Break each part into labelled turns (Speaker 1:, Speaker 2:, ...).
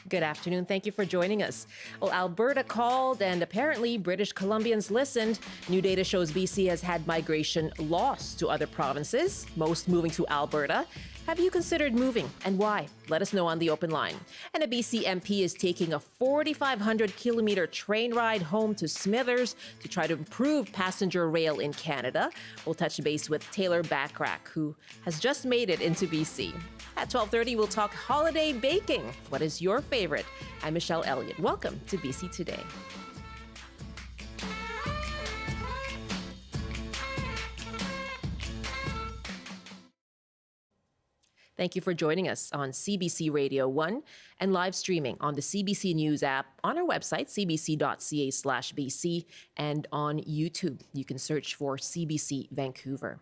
Speaker 1: Good afternoon. Thank you for joining us. Well, Alberta called and apparently British Columbians listened. New data shows BC has had migration loss to other provinces, most moving to Alberta. Have you considered moving and why? Let us know on the open line. And a BC MP is taking a 4,500-kilometer train ride home to Smithers to try to improve passenger rail in Canada. We'll touch base with Taylor Backrack, who has just made it into BC. At 12:30, we'll talk holiday baking. What is your favorite? I'm Michelle Eliot. Welcome to BC Today. Thank you for joining us on CBC Radio 1 and live streaming on the CBC News app, on our website, cbc.ca/BC, and on YouTube. You can search for CBC Vancouver.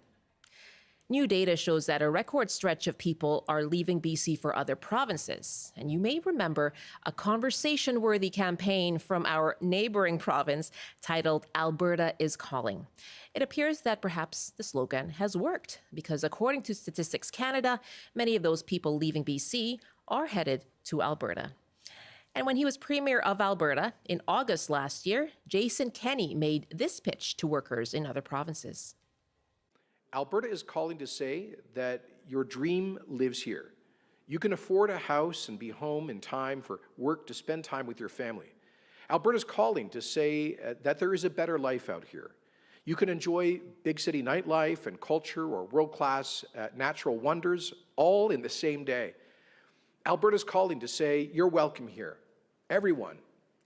Speaker 1: New data shows that a record stretch of people are leaving BC for other provinces. And you may remember a conversation-worthy campaign from our neighboring province titled Alberta is Calling. It appears that perhaps the slogan has worked because according to Statistics Canada, many of those people leaving BC are headed to Alberta. And when he was Premier of Alberta in August last year, Jason Kenney made this pitch to workers in other provinces.
Speaker 2: Alberta is calling to say that your dream lives here. You can afford a house and be home in time for work to spend time with your family. Alberta is calling to say that there is a better life out here. You can enjoy big city nightlife and culture or world-class natural wonders all in the same day. Alberta is calling to say you're welcome here. Everyone,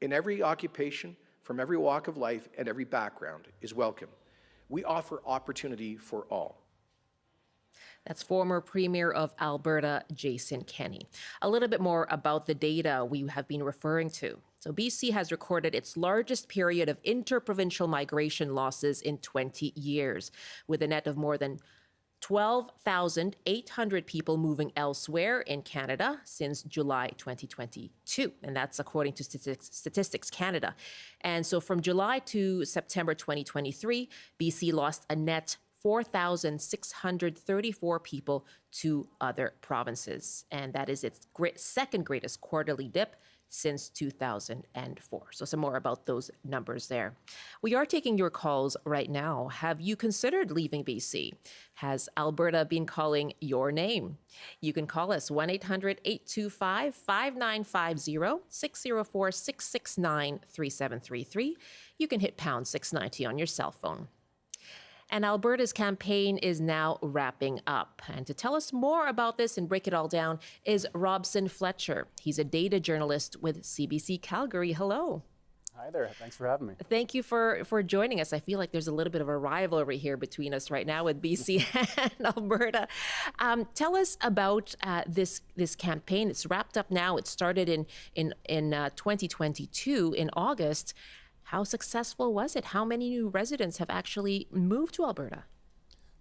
Speaker 2: in every occupation, from every walk of life and every background is welcome. We offer opportunity for all.
Speaker 1: That's former Premier of Alberta, Jason Kenney. A little bit more about the data we have been referring to. So BC has recorded its largest period of interprovincial migration losses in 20 years, with a net of more than 12,800 people moving elsewhere in Canada since July 2022. And that's according to Statistics Canada. And so from July to September 2023, BC lost a net 4,634 people to other provinces. And that is its second greatest quarterly dip since 2004. So some more about those numbers there. We are taking your calls right now. Have you considered leaving BC? Has Alberta been calling your name? You can call us 1-800-825-5950, 604-669-3733. You can hit pound 690 on your cell phone. And Alberta's campaign is now wrapping up. And to tell us more about this and break it all down is Robson Fletcher. He's a data journalist with CBC Calgary. Hello.
Speaker 3: Hi there. Thanks for having me.
Speaker 1: Thank you for joining us. I feel like there's a little bit of a rivalry here between us right now with BC and Alberta. Tell us about this campaign. It's wrapped up now. It started in 2022 in August. How successful was it? How many new residents have actually moved to Alberta?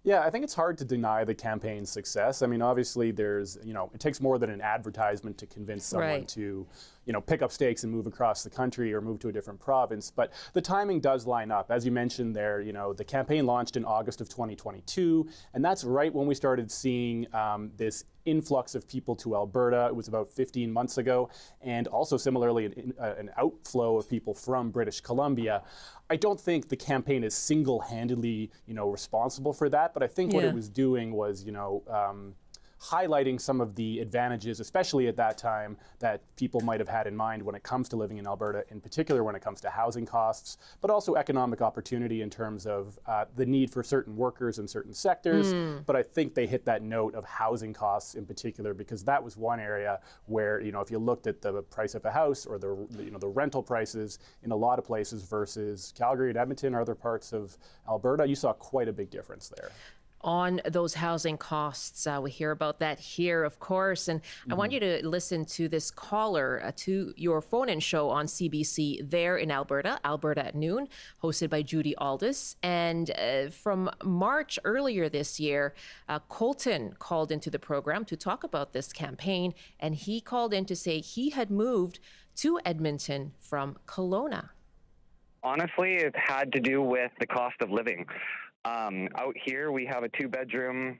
Speaker 3: Yeah, I think it's hard to deny the campaign's success. I mean, obviously it takes more than an advertisement to convince someone to, pick up stakes and move across the country or move to a different province. But the timing does line up. As you mentioned there, the campaign launched in August of 2022, and that's right when we started seeing this influx of people to Alberta. It was about 15 months ago, and also similarly an outflow of people from British Columbia. I don't think the campaign is single-handedly, responsible for that, but I think what it was doing was, highlighting some of the advantages, especially at that time, that people might have had in mind when it comes to living in Alberta, in particular when it comes to housing costs, but also economic opportunity in terms of the need for certain workers in certain sectors. But I think they hit that note of housing costs in particular, because that was one area where, if you looked at the price of a house or the rental prices in a lot of places versus Calgary and Edmonton or other parts of Alberta, you saw quite a big difference there.
Speaker 1: On those housing costs. We hear about that here, of course. And I want you to listen to this caller to your phone-in show on CBC there in Alberta at noon, hosted by Judy Aldis. And from March earlier this year, Colton called into the program to talk about this campaign. And he called in to say he had moved to Edmonton from Kelowna.
Speaker 4: Honestly, it had to do with the cost of living. Out here, we have a 2-bedroom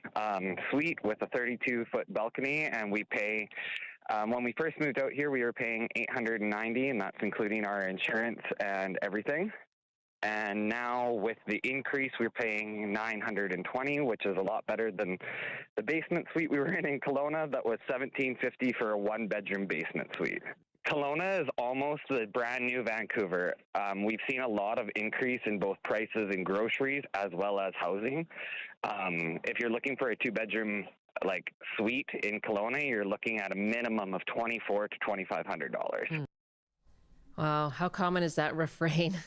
Speaker 4: suite with a 32-foot balcony, and we pay When we first moved out here, we were paying $890, and that's including our insurance and everything. And now with the increase, we're paying $920, which is a lot better than the basement suite we were in Kelowna. That was $1,750 for a one-bedroom basement suite. Kelowna is almost the brand new Vancouver. We've seen a lot of increase in both prices in groceries as well as housing. If you're looking for a two-bedroom suite in Kelowna, you're looking at a minimum of $2,400 to $2,500.
Speaker 1: Wow, how common is that refrain?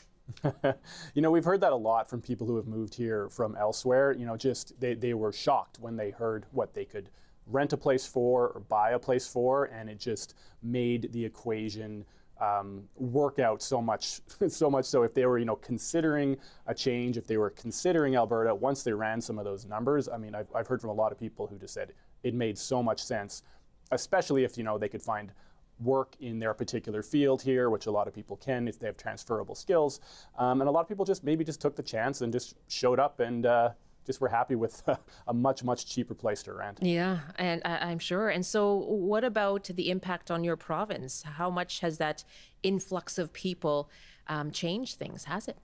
Speaker 3: We've heard that a lot from people who have moved here from elsewhere. Just they were shocked when they heard what they could rent a place for or buy a place for, and it just made the equation work out so much so if they were considering a change, if they were considering Alberta, once they ran some of those numbers, I've heard from a lot of people who just said it made so much sense, especially if they could find work in their particular field here, which a lot of people can if they have transferable skills. And a lot of people just took the chance and just showed up and just were happy with a much, much cheaper place to rent.
Speaker 1: Yeah, and I'm sure. And so what about the impact on your province? How much has that influx of people changed things, has it?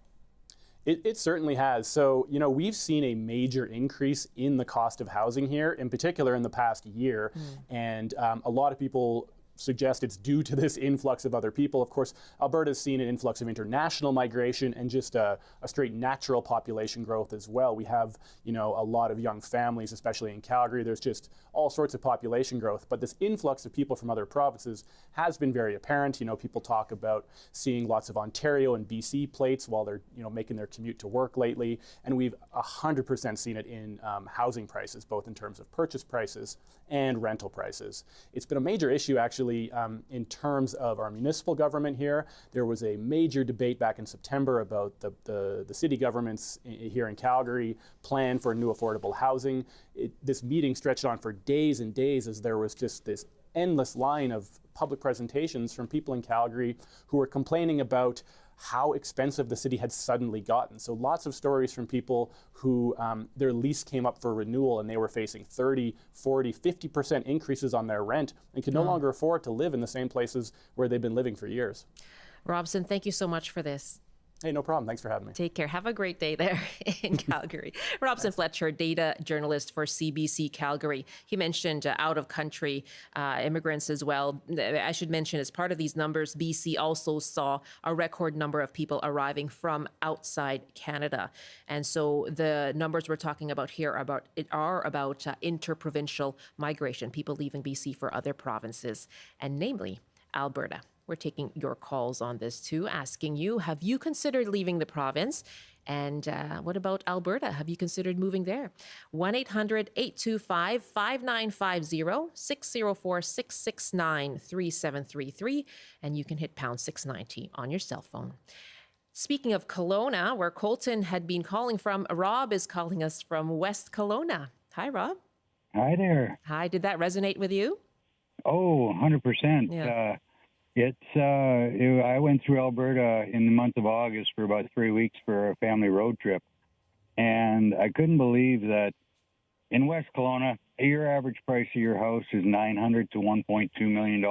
Speaker 3: It certainly has. So, we've seen a major increase in the cost of housing here, in particular in the past year. And a lot of people suggest it's due to this influx of other people. Of course, Alberta's seen an influx of international migration and just a straight natural population growth as well. We have, a lot of young families, especially in Calgary. There's just all sorts of population growth. But this influx of people from other provinces has been very apparent. People talk about seeing lots of Ontario and BC plates while they're, making their commute to work lately. And we've 100% seen it in housing prices, both in terms of purchase prices and rental prices. It's been a major issue, actually, in terms of our municipal government here. There was a major debate back in September about the city government's here in Calgary plan for new affordable housing. This meeting stretched on for days and days as there was just this endless line of public presentations from people in Calgary who were complaining about how expensive the city had suddenly gotten. So lots of stories from people who their lease came up for renewal and they were facing 30, 40, 50% increases on their rent and could no longer afford to live in the same places where they've been living for years.
Speaker 1: Robson, thank you so much for this.
Speaker 3: Hey, no problem. Thanks for having me.
Speaker 1: Take care. Have a great day there in Calgary. Robson Fletcher, data journalist for CBC Calgary. He mentioned out-of-country immigrants as well. I should mention, as part of these numbers, BC also saw a record number of people arriving from outside Canada. And so the numbers we're talking about here are about interprovincial migration, people leaving BC for other provinces, and namely Alberta. We're taking your calls on this too, asking you, have you considered leaving the province? And what about Alberta? Have you considered moving there? 1-800-825-5950, 604-669-3733, and you can hit pound 690 on your cell phone. Speaking of Kelowna, where Colton had been calling from, Rob is calling us from West Kelowna. Hi, Rob.
Speaker 5: Hi there.
Speaker 1: Hi, did that resonate with you?
Speaker 5: Oh, 100%.
Speaker 1: Yeah.
Speaker 5: I went through Alberta in the month of August for about 3 weeks for a family road trip. And I couldn't believe that in West Kelowna, your average price of your house is $900,000 to $1.2 million.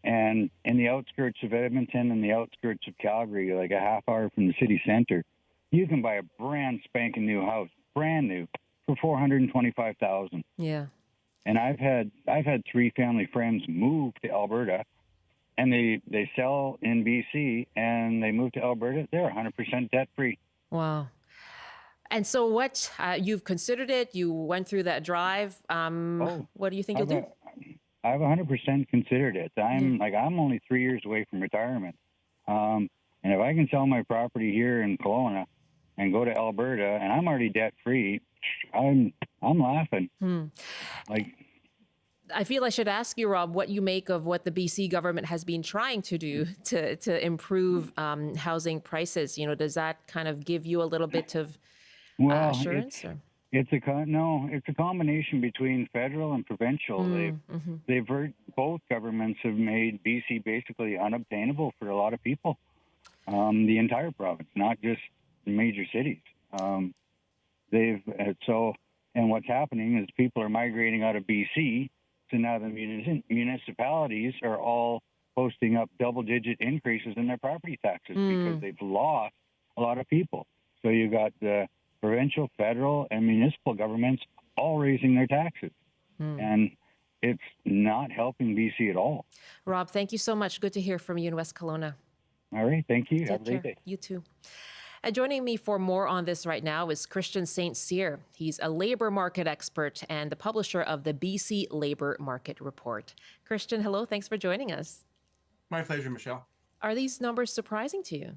Speaker 5: And in the outskirts of Edmonton and the outskirts of Calgary, like a half hour from the city center, you can buy a brand spanking new house, brand new, for $425,000.
Speaker 1: Yeah.
Speaker 5: And I've had 3 family friends move to Alberta, and they sell in BC, and they move to Alberta. They're 100% debt free.
Speaker 1: Wow. And so what, you've considered it, you went through that drive. What do you think you'll do?
Speaker 5: I've 100% considered it. I'm only 3 years away from retirement. And if I can sell my property here in Kelowna and go to Alberta, and I'm already debt free, I'm laughing.
Speaker 1: I feel I should ask you, Rob, what you make of what the BC government has been trying to do to improve housing prices. Does that kind of give you a little bit of assurance?
Speaker 5: It's a combination between federal and provincial. Both governments have made BC basically unobtainable for a lot of people. The entire province, not just the major cities. And what's happening is people are migrating out of BC. So now the municipalities are all posting up double-digit increases in their property taxes because they've lost a lot of people. So you got the provincial, federal, and municipal governments all raising their taxes. And it's not helping BC at all.
Speaker 1: Rob, thank you so much. Good to hear from you in West Kelowna.
Speaker 5: All right. Thank you. Have a
Speaker 1: Take
Speaker 5: great
Speaker 1: care.
Speaker 5: day.
Speaker 1: You too. Joining me for more on this right now is Christian St. Cyr. He's a labor market expert and the publisher of the BC Labor Market Report. Christian, hello. Thanks for joining us.
Speaker 6: My pleasure, Michelle.
Speaker 1: Are these numbers surprising to you?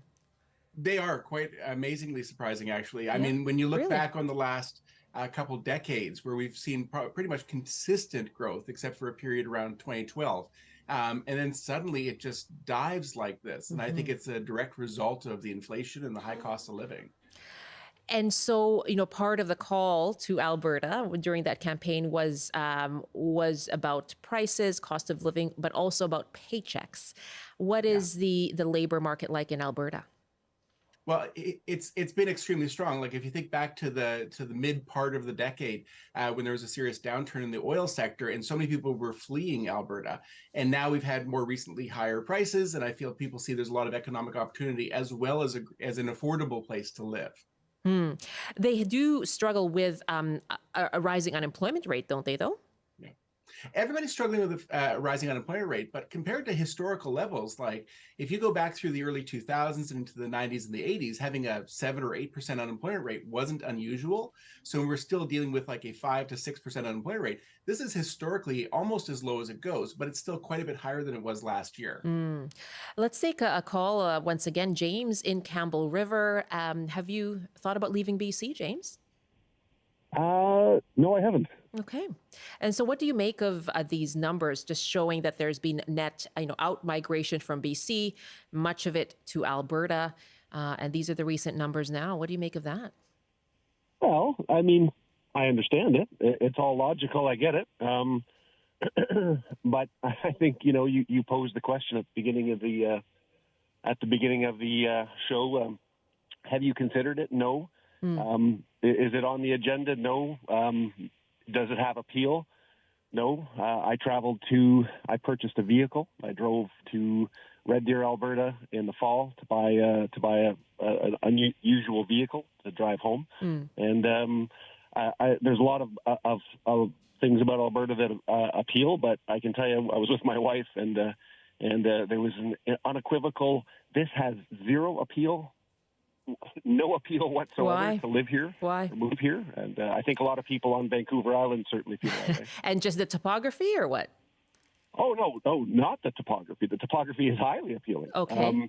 Speaker 6: They are quite amazingly surprising, actually. I mean, when you look back on the last couple decades where we've seen pretty much consistent growth, except for a period around 2012, and then suddenly it just dives like this. And I think it's a direct result of the inflation and the high cost of living.
Speaker 1: And so, part of the call to Alberta during that campaign was about prices, cost of living, but also about paychecks. What is the labor market like in Alberta?
Speaker 6: Well, it's been extremely strong. Like if you think back to the mid part of the decade, when there was a serious downturn in the oil sector, and so many people were fleeing Alberta, and now we've had more recently higher prices, and I feel people see there's a lot of economic opportunity as well as an affordable place to live.
Speaker 1: They do struggle with a rising unemployment rate, don't they? Though.
Speaker 6: Everybody's struggling with a rising unemployment rate, but compared to historical levels, like if you go back through the early 2000s and into the 90s and the 80s, having a 7 or 8% unemployment rate wasn't unusual. So we're still dealing with like a 5 to 6% unemployment rate. This is historically almost as low as it goes, but it's still quite a bit higher than it was last year.
Speaker 1: Let's take a call once again. James in Campbell River. Have you thought about leaving BC, James?
Speaker 7: No, I haven't.
Speaker 1: Okay. And so what do you make of these numbers just showing that there's been net, out migration from BC, much of it to Alberta, and these are the recent numbers now. What do you make of that?
Speaker 7: Well, I mean, I understand it. It's all logical. I get it. But I think, you posed the question at the beginning of the show. Have you considered it? No. Is it on the agenda? No. Does it have appeal? No. I purchased a vehicle. I drove to Red Deer, Alberta in the fall to buy an unusual vehicle to drive home. And there's a lot of things about Alberta that appeal, but I can tell you I was with my wife and there was an unequivocal, this has zero appeal. No appeal whatsoever to live here,
Speaker 1: Why?
Speaker 7: to move here. And I think a lot of people on Vancouver Island certainly feel that way.
Speaker 1: And just the topography or what?
Speaker 7: Oh, no, not the topography. The topography is highly appealing.
Speaker 1: Okay.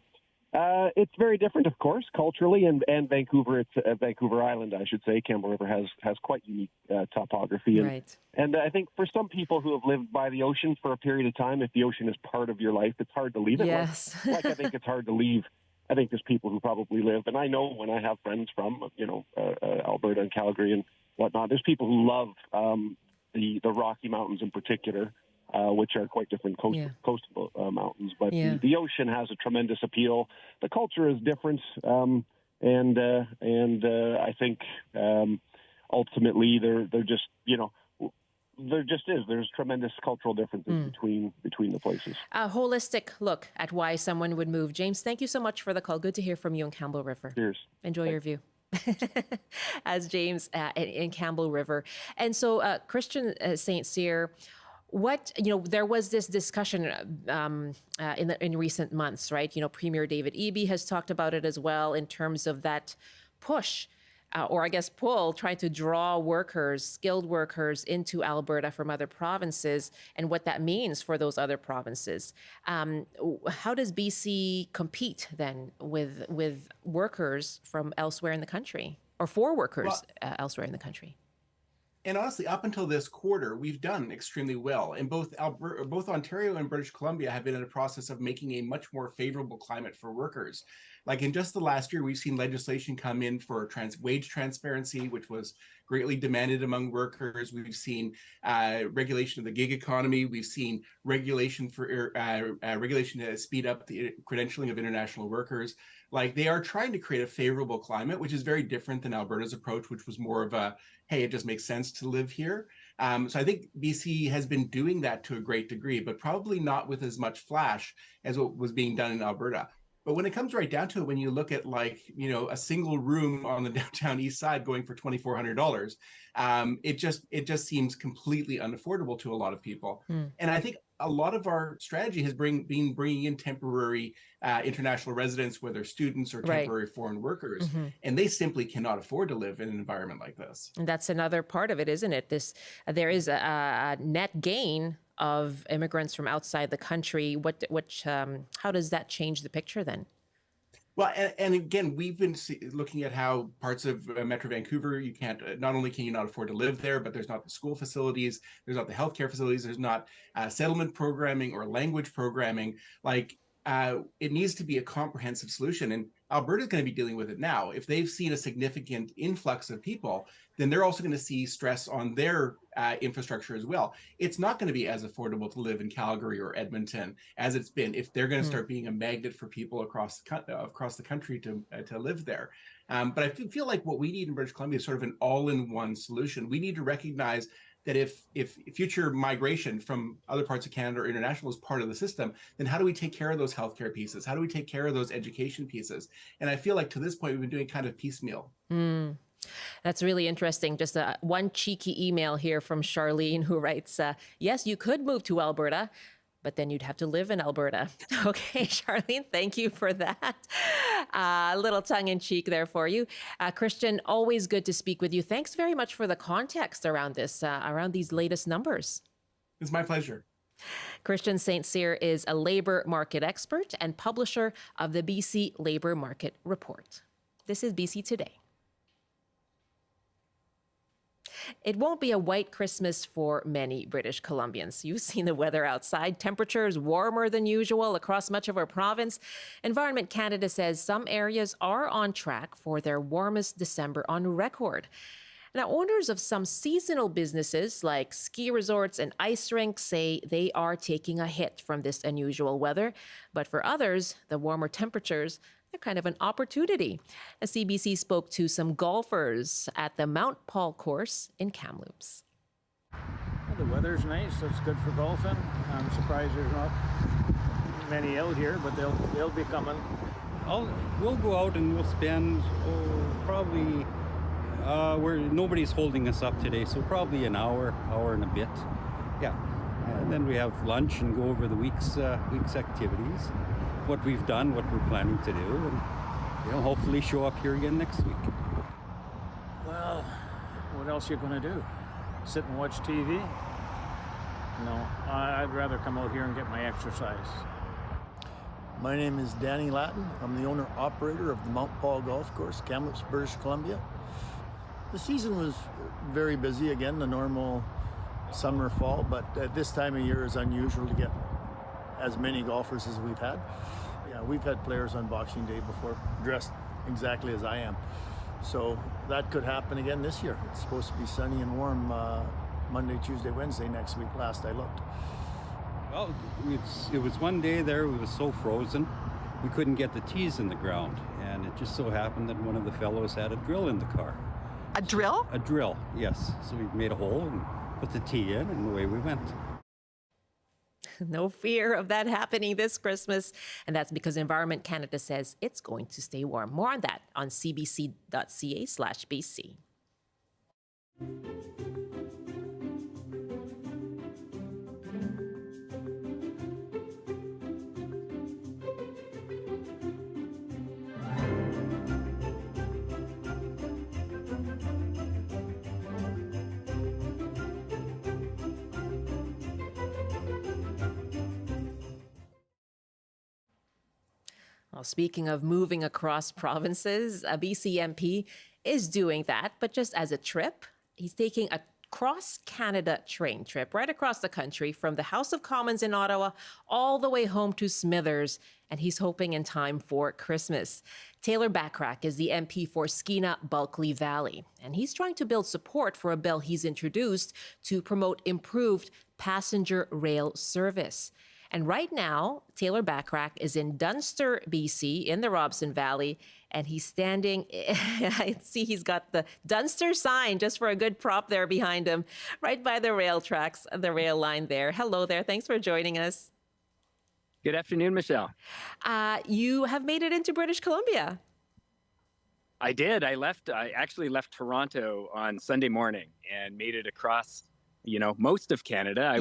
Speaker 7: It's very different, of course, culturally, and Vancouver, it's Vancouver Island, I should say. Campbell River has quite unique topography. And,
Speaker 1: Right.
Speaker 7: And I think for some people who have lived by the ocean for a period of time, if the ocean is part of your life, it's hard to leave it.
Speaker 1: Yes.
Speaker 7: Like I think it's hard to leave. I think there's people who probably live, and I know when I have friends from, Alberta and Calgary and whatnot, there's people who love the Rocky Mountains in particular, which are quite different coastal mountains. But the ocean has a tremendous appeal. The culture is different, and I think ultimately they're just, there just is. There's tremendous cultural differences between the places.
Speaker 1: A holistic look at why someone would move. James, thank you so much for the call. Good to hear from you in Campbell River.
Speaker 7: Cheers.
Speaker 1: Enjoy your view. As James in Campbell River. And so Christian St. Cyr, there was this discussion in recent months, right? Premier David Eby has talked about it as well in terms of that push or I guess pull, trying to draw skilled workers into Alberta from other provinces and what that means for those other provinces. How does BC compete then with workers from elsewhere in the country or for workers elsewhere in the country?
Speaker 6: And honestly, up until this quarter, we've done extremely well. And both Ontario and British Columbia have been in a process of making a much more favorable climate for workers. Like in just the last year, we've seen legislation come in for wage transparency, which was greatly demanded among workers. We've seen regulation of the gig economy. We've seen regulation to speed up the credentialing of international workers. Like they are trying to create a favorable climate, which is very different than Alberta's approach, which was more of a, hey, it just makes sense to live here. So I think BC has been doing that to a great degree, but probably not with as much flash as what was being done in Alberta. But when it comes right down to it, when you look at a single room on the downtown east side going for $2,400, it just seems completely unaffordable to a lot of people. And I think a lot of our strategy has been bringing in temporary international residents, whether students or temporary foreign workers, and they simply cannot afford to live in an environment like this.
Speaker 1: And that's another part of it, isn't it? There is a net gain of immigrants from outside the country. How does that change the picture then?
Speaker 6: Well, and again, we've been looking at how parts of Metro Vancouver, you can't, not only can you not afford to live there, but there's not the school facilities, there's not the healthcare facilities, there's not settlement programming or language programming. It needs to be a comprehensive solution. And Alberta is going to be dealing with it now. If they've seen a significant influx of people, then they're also going to see stress on their infrastructure as well. It's not going to be as affordable to live in Calgary or Edmonton as it's been if they're going to start being a magnet for people across the country to live there. But I feel like what we need in British Columbia is sort of an all-in-one solution. We need to recognize that if future migration from other parts of Canada or international is part of the system, then how do we take care of those healthcare pieces? How do we take care of those education pieces? And I feel like to this point, we've been doing kind of piecemeal.
Speaker 1: That's really interesting. Just one cheeky email here from Charlene who writes, yes, you could move to Alberta, but then you'd have to live in Alberta. Okay, Charlene, thank you for that. A little tongue in cheek there for you. Christian, always good to speak with you. Thanks very much for the context around this, around these latest numbers.
Speaker 6: It's my pleasure.
Speaker 1: Christian St. Cyr is a labor market expert and publisher of the BC Labor Market Report. This is BC Today. It won't be a white Christmas for many British Columbians. You've seen the weather outside. Temperatures warmer than usual across much of our province. Environment Canada says some areas are on track for their warmest December on record. Now, owners of some seasonal businesses like ski resorts and ice rinks say they are taking a hit from this unusual weather. But for others, the warmer temperatures, they're kind of an opportunity. A CBC spoke to some golfers at the Mount Paul course in Kamloops.
Speaker 8: Well, the weather's nice. That's good for golfing. I'm surprised there's not many out here, but they'll be coming.
Speaker 9: We'll go out and we'll spend probably where nobody's holding us up today, so probably an hour and a bit. Yeah, and then we have lunch and go over the week's activities. What we've done, what we're planning to do, and hopefully show up here again next week.
Speaker 8: Well, what else are you going to do? Sit and watch TV? No, I'd rather come out here and get my exercise.
Speaker 10: My name is Danny Latin. I'm the owner-operator of the Mount Paul Golf Course, Kamloops, British Columbia. The season was very busy, again, the normal summer, fall, but at this time of year is unusual to get as many golfers as we've had. Yeah, we've had players on Boxing Day before dressed exactly as I am. So that could happen again this year. It's supposed to be sunny and warm Monday, Tuesday, Wednesday next week, last I looked.
Speaker 9: Well, it was one day there, it was so frozen, we couldn't get the tees in the ground. And it just so happened that one of the fellows had a drill in the car.
Speaker 11: A drill?
Speaker 9: A drill, yes. So we made a hole and put the tee in, and away we went.
Speaker 1: No fear of that happening this Christmas. And that's because Environment Canada says it's going to stay warm. More on that on cbc.ca/BC. Well, speaking of moving across provinces, a BC MP is doing that, but just as a trip. He's taking a cross-Canada train trip right across the country from the House of Commons in Ottawa all the way home to Smithers, and he's hoping in time for Christmas. Taylor Backrack is the MP for Skeena-Bulkley Valley, and he's trying to build support for a bill he's introduced to promote improved passenger rail service. And right now, Taylor Backrack is in Dunster, BC, in the Robson Valley, and he's standing. I see he's got the Dunster sign just for a good prop there behind him, right by the rail tracks, the rail line there. Hello there. Thanks for joining us.
Speaker 11: Good afternoon, Michelle.
Speaker 1: You have made it into British Columbia.
Speaker 11: I did. I actually left Toronto on Sunday morning and made it across, most of Canada.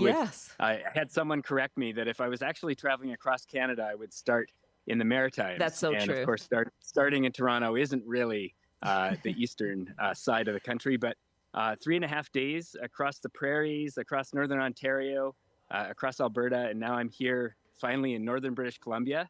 Speaker 11: I had someone correct me that if I was actually traveling across Canada, I would start in the Maritimes.
Speaker 1: That's so true.
Speaker 11: And of course, starting in Toronto isn't really the eastern side of the country, but 3.5 days across the prairies, across northern Ontario, across Alberta, and now I'm here finally in northern British Columbia.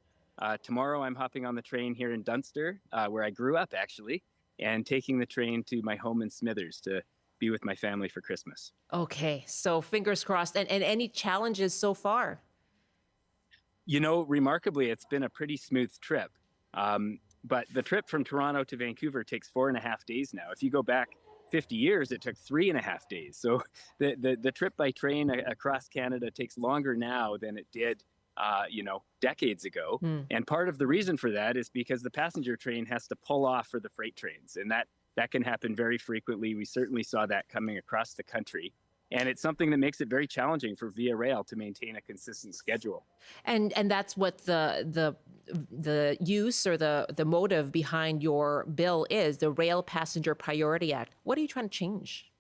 Speaker 11: Tomorrow I'm hopping on the train here in Dunster, where I grew up actually, and taking the train to my home in Smithers to be with my family for Christmas.
Speaker 1: Okay, so fingers crossed. And any challenges so far?
Speaker 11: Remarkably, it's been a pretty smooth trip. But the trip from Toronto to Vancouver takes 4.5 days now. If you go back 50 years, it took 3.5 days. So the trip by train across Canada takes longer now than it did decades ago. And part of the reason for that is because the passenger train has to pull off for the freight trains. And that can happen very frequently. We certainly saw that coming across the country. And it's something that makes it very challenging for Via Rail to maintain a consistent schedule.
Speaker 1: And that's what the use or the motive behind your bill is, the Rail Passenger Priority Act. What are you trying to change?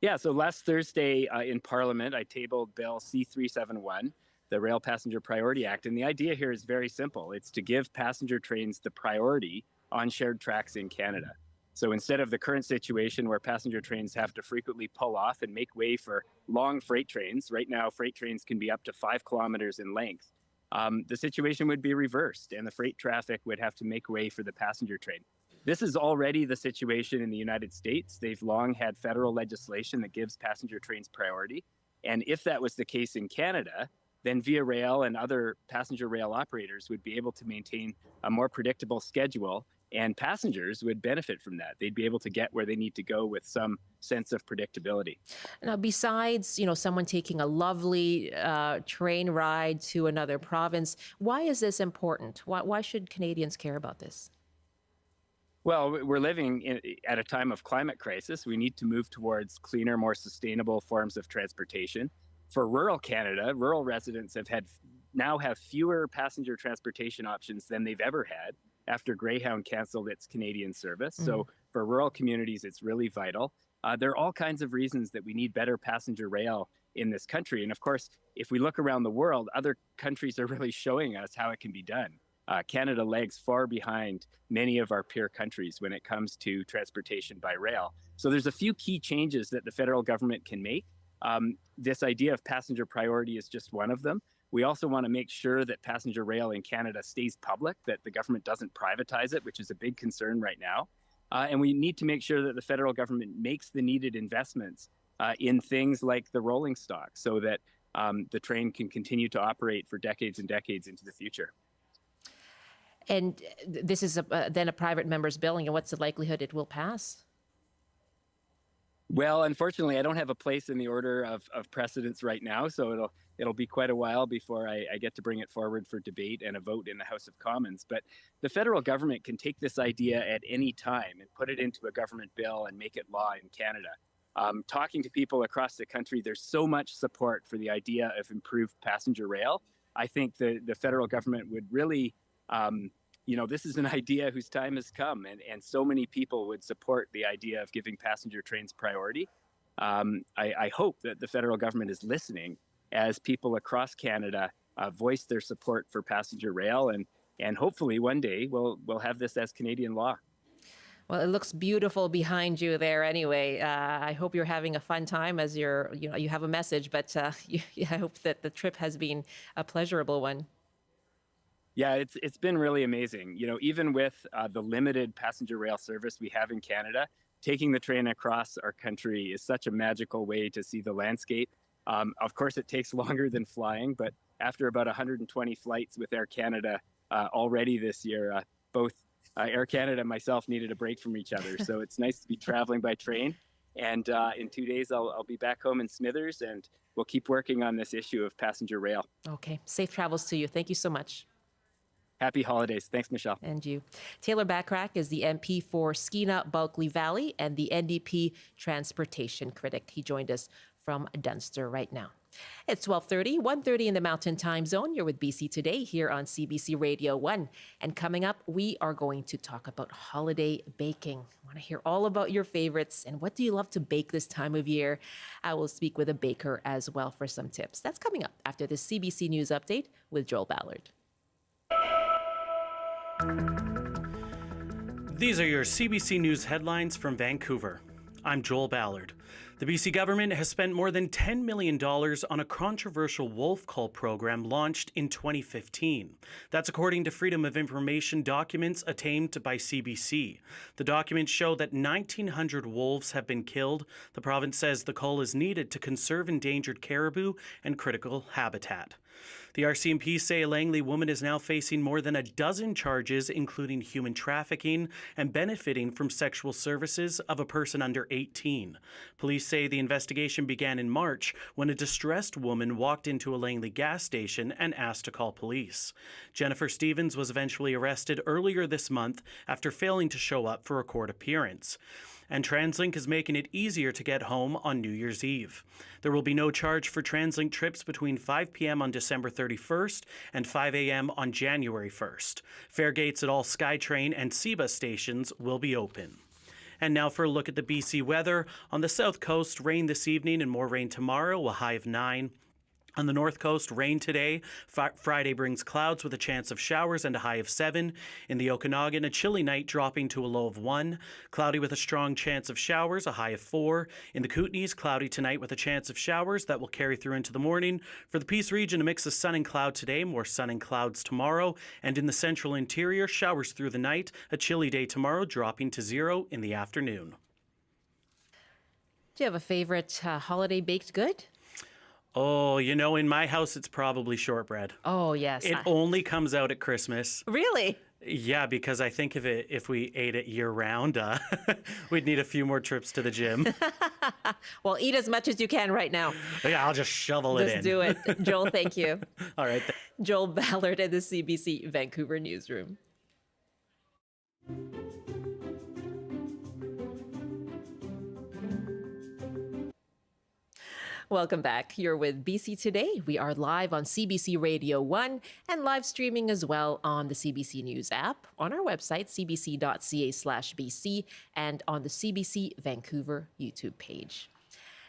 Speaker 11: Yeah, so last Thursday in Parliament, I tabled Bill C-371, the Rail Passenger Priority Act. And the idea here is very simple. It's to give passenger trains the priority on shared tracks in Canada. So instead of the current situation where passenger trains have to frequently pull off and make way for long freight trains, right now freight trains can be up to 5 kilometers in length, the situation would be reversed and the freight traffic would have to make way for the passenger train. This is already the situation in the United States. They've long had federal legislation that gives passenger trains priority. And if that was the case in Canada, then Via Rail and other passenger rail operators would be able to maintain a more predictable schedule, and passengers would benefit from that. They'd be able to get where they need to go with some sense of predictability.
Speaker 1: Now, besides, someone taking a lovely train ride to another province, why is this important? Why should Canadians care about this?
Speaker 11: Well, we're living at a time of climate crisis. We need to move towards cleaner, more sustainable forms of transportation. For rural Canada, rural residents now have fewer passenger transportation options than they've ever had after Greyhound canceled its Canadian service. So for rural communities, it's really vital. There are all kinds of reasons that we need better passenger rail in this country. And of course, if we look around the world, other countries are really showing us how it can be done. Canada lags far behind many of our peer countries when it comes to transportation by rail. So there's a few key changes that the federal government can make. This idea of passenger priority is just one of them. We also want to make sure that passenger rail in Canada stays public, that the government doesn't privatize it, which is a big concern right now. And we need to make sure that the federal government makes the needed investments in things like the rolling stock so that the train can continue to operate for decades and decades into the future.
Speaker 1: And this is then a private member's bill, and what's the likelihood it will pass?
Speaker 11: Well, unfortunately, I don't have a place in the order of precedence right now, so it'll be quite a while before I get to bring it forward for debate and a vote in the House of Commons. But the federal government can take this idea at any time and put it into a government bill and make it law in Canada. Talking to people across the country, there's so much support for the idea of improved passenger rail. I think the federal government would really this is an idea whose time has come, and so many people would support the idea of giving passenger trains priority. I hope that the federal government is listening as people across Canada voice their support for passenger rail, and hopefully one day we'll have this as Canadian law.
Speaker 1: Well, it looks beautiful behind you there anyway. I hope you're having a fun time as you have a message, but I hope that the trip has been a pleasurable one.
Speaker 11: Yeah, it's been really amazing. Even with the limited passenger rail service we have in Canada, taking the train across our country is such a magical way to see the landscape. Of course, it takes longer than flying, but after about 120 flights with Air Canada already this year, both Air Canada and myself needed a break from each other. So it's nice to be traveling by train. And in 2 days, I'll be back home in Smithers, and we'll keep working on this issue of passenger rail.
Speaker 1: Okay. Safe travels to you. Thank you so much.
Speaker 11: Happy holidays. Thanks, Michelle.
Speaker 1: And you. Taylor Backrack is the MP for Skeena-Bulkley Valley and the NDP transportation critic. He joined us from Dunster right now. It's 12:30, 1:30 in the Mountain Time Zone. You're with BC Today here on CBC Radio 1. And coming up, we are going to talk about holiday baking. I want to hear all about your favorites and what do you love to bake this time of year. I will speak with a baker as well for some tips. That's coming up after the CBC News Update with Joel Ballard.
Speaker 12: These are your CBC News headlines from Vancouver. I'm Joel Ballard. The BC government has spent more than $10 million on a controversial wolf call program launched in 2015. That's according to Freedom of Information documents obtained by CBC. The documents show that 1,900 wolves have been killed. The province says the call is needed to conserve endangered caribou and critical habitat. The RCMP say a Langley woman is now facing more than a dozen charges, including human trafficking and benefiting from sexual services of a person under 18. Police say the investigation began in March when a distressed woman walked into a Langley gas station and asked to call police. Jennifer Stevens was eventually arrested earlier this month after failing to show up for a court appearance. And TransLink is making it easier to get home on New Year's Eve. There will be no charge for TransLink trips between 5 p.m. on December 31st and 5 a.m. on January 1st. Fare gates at all SkyTrain and CBus stations will be open. And now for a look at the BC weather. On the south coast, rain this evening and more rain tomorrow, a high of 9. On the north coast, rain today. Friday brings clouds with a chance of showers and a high of 7. In the Okanagan, a chilly night dropping to a low of 1. Cloudy with a strong chance of showers, a high of 4. In the Kootenays, cloudy tonight with a chance of showers that will carry through into the morning. For the Peace region, a mix of sun and cloud today, more sun and clouds tomorrow. And in the central interior, showers through the night, a chilly day tomorrow dropping to 0 in the afternoon.
Speaker 1: Do you have a favorite holiday baked good?
Speaker 12: Oh, in my house, it's probably shortbread.
Speaker 1: Oh, yes.
Speaker 12: It only comes out at Christmas.
Speaker 1: Really?
Speaker 12: Yeah, because I think if we ate it year round, we'd need a few more trips to the gym.
Speaker 1: Well, eat as much as you can right now.
Speaker 12: Yeah, I'll just shovel it in.
Speaker 1: Just do it. Joel, thank you.
Speaker 12: All right.
Speaker 1: Joel Ballard at the CBC Vancouver newsroom. Welcome back. You're with BC Today. We are live on CBC Radio 1 and live streaming as well on the CBC News app, on our website, cbc.ca/BC, and on the CBC Vancouver YouTube page.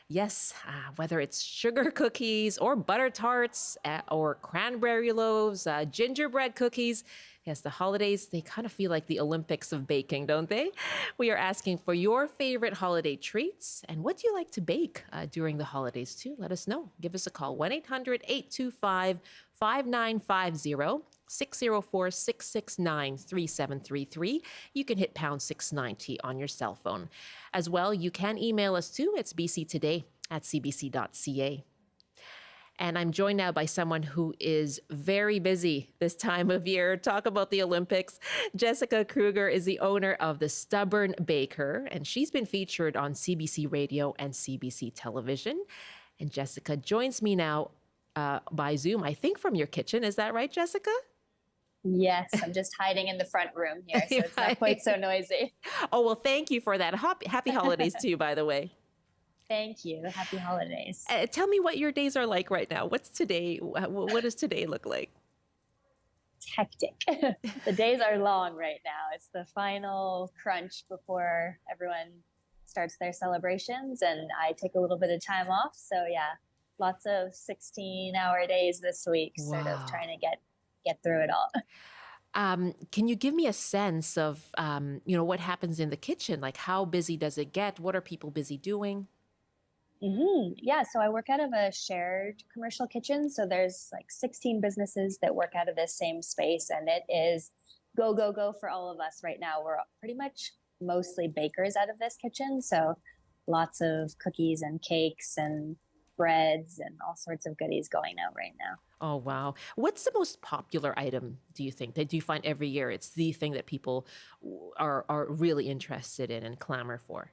Speaker 1: Yes, whether it's sugar cookies or butter tarts or cranberry loaves, gingerbread cookies. Yes, the holidays, they kind of feel like the Olympics of baking, don't they? We are asking for your favorite holiday treats and what do you like to bake during the holidays too? Let us know. Give us a call, 1-800-825-5950. 604-669-3733. You can hit pound 690 on your cell phone. As well, you can email us too. It's bctoday@cbc.ca. And I'm joined now by someone who is very busy this time of year. Talk about the Olympics. Jessica Kruger is the owner of The Stubborn Baker, and she's been featured on CBC Radio and CBC Television. And Jessica joins me now by Zoom, I think from your kitchen. Is that right, Jessica?
Speaker 13: Yes, I'm just hiding in the front room here, so it's not quite so noisy.
Speaker 1: Oh, well, thank you for that. Happy holidays to you, by the way.
Speaker 13: Thank you. Happy holidays.
Speaker 1: Tell me what your days are like right now. What's today? What does today look like?
Speaker 13: It's hectic. The days are long right now. It's the final crunch before everyone starts their celebrations, and I take a little bit of time off. So yeah, lots of 16-hour days this week, sort of trying to get through it all.
Speaker 1: Can you give me a sense of, what happens in the kitchen? Like, how busy does it get? What are people busy doing?
Speaker 13: Yeah, so I work out of a shared commercial kitchen. So there's like 16 businesses that work out of this same space, and it is go, go, go for all of us right now. We're pretty much mostly bakers out of this kitchen. So lots of cookies and cakes and breads and all sorts of goodies going out right now.
Speaker 1: Oh, wow. What's the most popular item, do you think, that you find every year? It's the thing that people are really interested in and clamor for.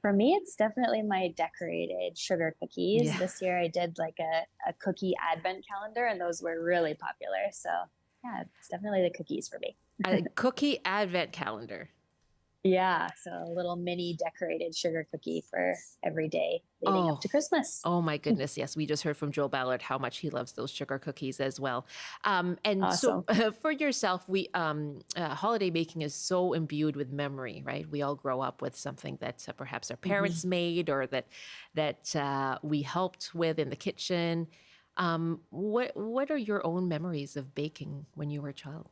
Speaker 13: For me, it's definitely my decorated sugar cookies.
Speaker 1: Yeah.
Speaker 13: This year I did like a cookie advent calendar, and those were really popular. So yeah, it's definitely the cookies for me.
Speaker 1: A cookie advent calendar.
Speaker 13: Yeah, so a little mini decorated sugar cookie for every day leading up to Christmas.
Speaker 1: Oh my goodness, yes. We just heard from Joel Ballard how much he loves those sugar cookies as well. And so for yourself, holiday baking is so imbued with memory, right? We all grow up with something that perhaps our parents made or that we helped with in the kitchen. What are your own memories of baking when you were a child?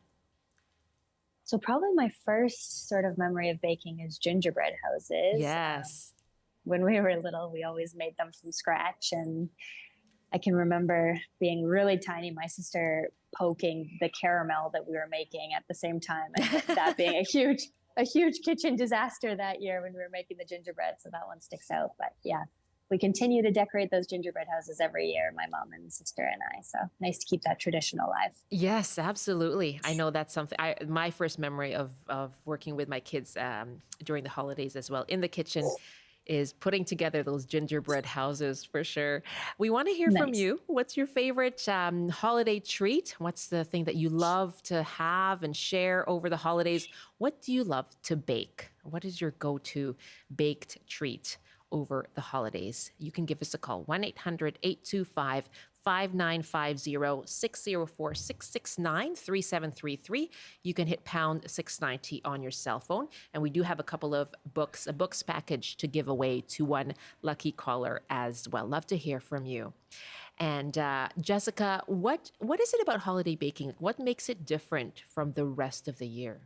Speaker 13: So probably my first sort of memory of baking is gingerbread houses.
Speaker 1: Yes.
Speaker 13: When we were little, we always made them from scratch. And I can remember being really tiny, my sister poking the caramel that we were making at the same time. And that being a huge kitchen disaster that year when we were making the gingerbread. So that one sticks out. But yeah, we continue to decorate those gingerbread houses every year, my mom and sister and I. So nice to keep that tradition alive.
Speaker 1: Yes, absolutely. I know that's something. My first memory of working with my kids during the holidays as well in the kitchen is putting together those gingerbread houses for sure. We want to hear from you. What's your favorite holiday treat? What's the thing that you love to have and share over the holidays? What do you love to bake? What is your go-to baked treat over the holidays? You can give us a call, 1-800-825-5950, 604-669-3733. You can hit pound 690 on your cell phone. And we do have a couple of books, a books package to give away to one lucky caller as well. Love to hear from you. And Jessica, what is it about holiday baking? What makes it different from the rest of the year?